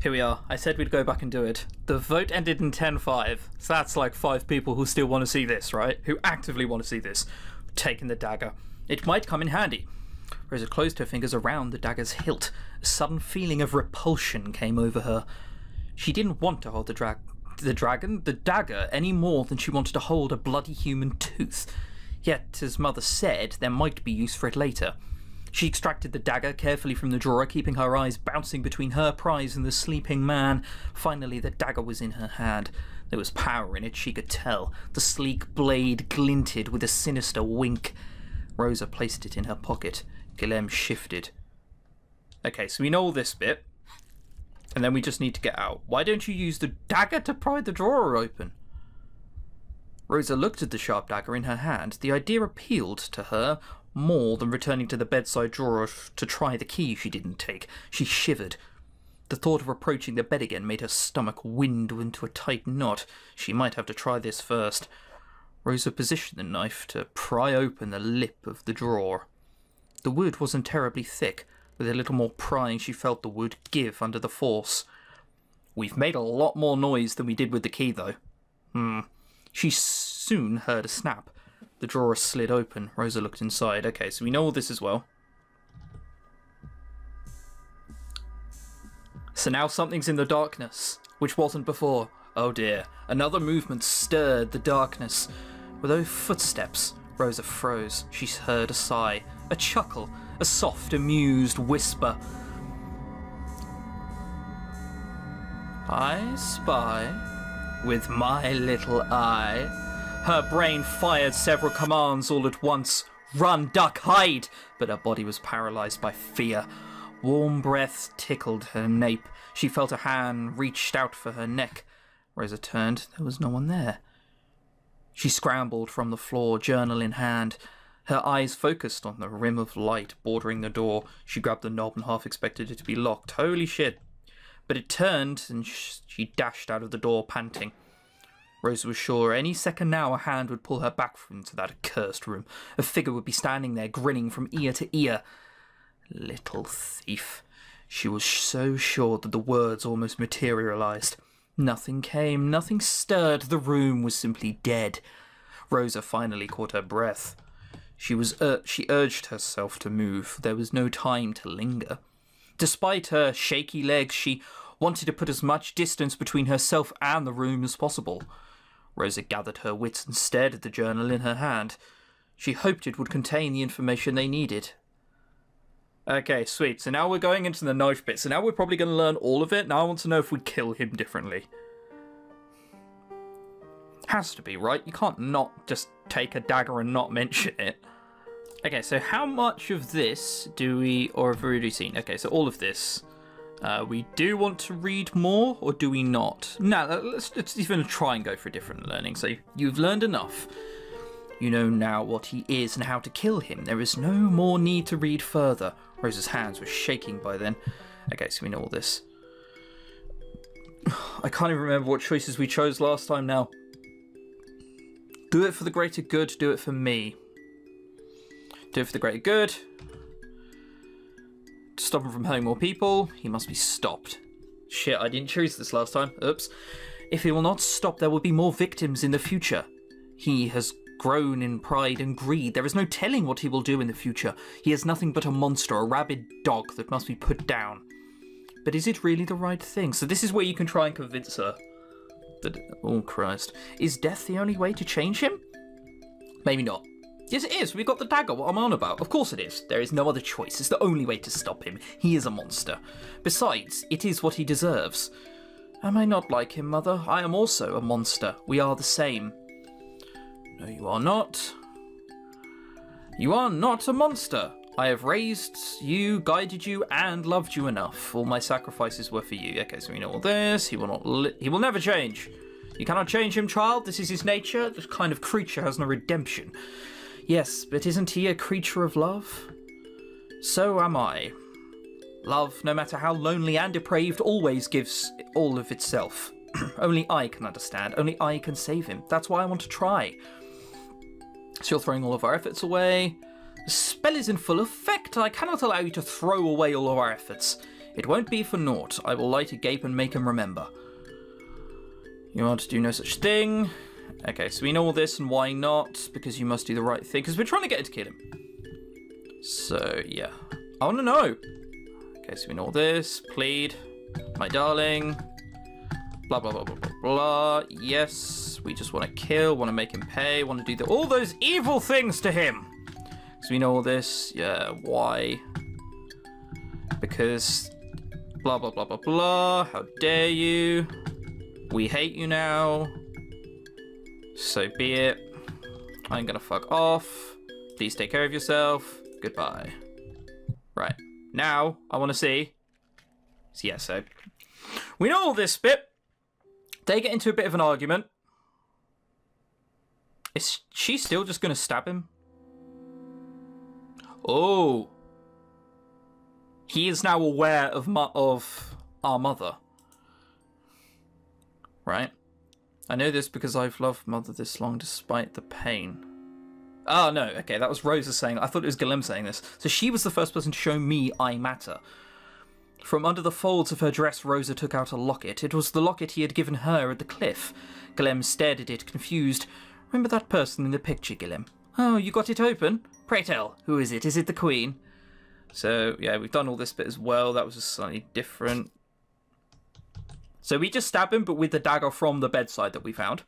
Here we are. I said we'd go back and do it. The vote ended in 10-5. So that's like 5 people who still want to see this, right? Who actively want to see this. Taking the dagger. It might come in handy. Rosa closed her fingers around the dagger's hilt. A sudden feeling of repulsion came over her. She didn't want to hold the dagger, any more than she wanted to hold a bloody human tooth. Yet, as Mother said, there might be use for it later. She extracted the dagger carefully from the drawer, keeping her eyes bouncing between her prize and the sleeping man. Finally, the dagger was in her hand. There was power in it, she could tell. The sleek blade glinted with a sinister wink. Rosa placed it in her pocket. Guilhem shifted. Okay, so we know all this bit. And then we just need to get out. Why don't you use the dagger to pry the drawer open? Rosa looked at the sharp dagger in her hand. The idea appealed to her more than returning to the bedside drawer to try the key she didn't take. She shivered. The thought of approaching the bed again made her stomach wind into a tight knot. She might have to try this first. Rosa positioned the knife to pry open the lip of the drawer. The wood wasn't terribly thick. With a little more prying, she felt the wood give under the force. We've made a lot more noise than we did with the key, though. She soon heard a snap. The drawer slid open. Rosa looked inside. Okay, so we know all this as well. So now something's in the darkness, which wasn't before. Oh dear. Another movement stirred the darkness. With those footsteps, Rosa froze. She heard a sigh, a chuckle, a soft, amused whisper. I spy with my little eye. Her brain fired several commands all at once. Run, duck, hide! But her body was paralyzed by fear. Warm breath tickled her nape. She felt a hand reached out for her neck. Rosa turned. There was no one there. She scrambled from the floor, journal in hand. Her eyes focused on the rim of light bordering the door. She grabbed the knob and half expected it to be locked. Holy shit. But it turned and she dashed out of the door, panting. Rosa was sure any second now a hand would pull her back into that accursed room. A figure would be standing there, grinning from ear to ear. Little thief. She was so sure that the words almost materialized. Nothing came, nothing stirred. The room was simply dead. Rosa finally caught her breath. She urged herself to move. There was no time to linger. Despite her shaky legs, she wanted to put as much distance between herself and the room as possible. Rosa gathered her wits and stared at the journal in her hand. She hoped it would contain the information they needed. Okay, sweet. So now we're going into the knife bit. So now we're probably going to learn all of it. Now I want to know if we kill him differently. Has to be, right? You can't not just take a dagger and not mention it. Okay, so how much of this do we, or have we already seen? Okay, so all of this. We do want to read more, or do we not? No, let's even try and go for a different learning. So you've learned enough. You know now what he is and how to kill him. There is no more need to read further. Rosa's hands were shaking by then. Okay, so we know all this. I can't even remember what choices we chose last time now. Do it for the greater good, do it for me. Do it for the greater good. To stop him from hurting more people, he must be stopped. Shit, I didn't choose this last time. Oops. If he will not stop, there will be more victims in the future. He has grown in pride and greed. There is no telling what he will do in the future. He is nothing but a monster, a rabid dog that must be put down. But is it really the right thing? So this is where you can try and convince her that, oh Christ, is death the only way to change him? Maybe not. Yes, it is. We've got the dagger. What am I on about? Of course it is. There is no other choice. It's the only way to stop him. He is a monster. Besides, it is what he deserves. Am I not like him, Mother? I am also a monster. We are the same. No, you are not. You are not a monster. I have raised you, guided you, and loved you enough. All my sacrifices were for you. Okay, so we know all this. He will not. He will never change. You cannot change him, child. This is his nature. This kind of creature has no redemption. Yes, but isn't he a creature of love? So am I. Love, no matter how lonely and depraved, always gives all of itself. Only I can understand. Only I can save him. That's why I want to try. So you're throwing all of our efforts away. The spell is in full effect. I cannot allow you to throw away all of our efforts. It won't be for naught. I will light a gape and make him remember. You want to do no such thing. Okay, so we know all this, and why not? Because you must do the right thing, because we're trying to get her to kill him. So, yeah. I want to know. Okay, so we know all this. Plead. My darling. Blah, blah, blah, blah, blah, blah. Yes, we just want to kill, want to make him pay, want to do all those evil things to him. So we know all this. Yeah, why? Because blah, blah, blah, blah, blah. How dare you? We hate you now. So be it. I'm gonna fuck off. Please take care of yourself. Goodbye. Right. Now, I want to see. So yeah, so we know all this bit. They get into a bit of an argument. Is she still just gonna stab him? Oh. He is now aware of our mother. Right? I know this because I've loved Mother this long despite the pain. Oh, no. Okay, that was Rosa saying. I thought it was Guillem saying this. So she was the first person to show me I matter. From under the folds of her dress, Rosa took out a locket. It was the locket he had given her at the cliff. Guillem stared at it, confused. Remember that person in the picture, Guillem? Oh, you got it open? Pray tell, who is it? Is it the Queen? So, yeah, we've done all this bit as well. That was just slightly different. So we just stab him, but with the dagger from the bedside that we found.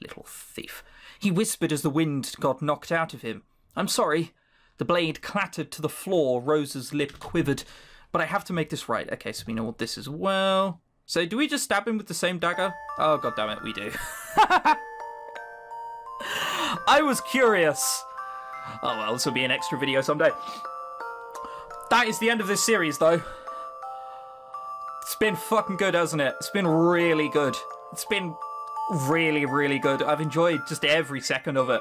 Little thief. He whispered as the wind got knocked out of him. I'm sorry. The blade clattered to the floor. Rosa's lip quivered. But I have to make this right. Okay, so we know what this is as well. So do we just stab him with the same dagger? Oh, god damn it, we do. I was curious. Oh well, this will be an extra video someday. That is the end of this series, though. It's been fucking good, hasn't it? It's been really good. It's been really, really good. I've enjoyed just every second of it.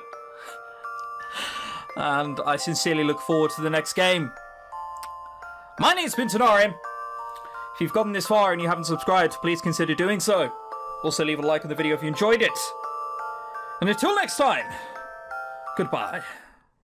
And I sincerely look forward to the next game. My name's ChrisTenarium. If you've gotten this far and you haven't subscribed, please consider doing so. Also leave a like on the video if you enjoyed it. And until next time, goodbye.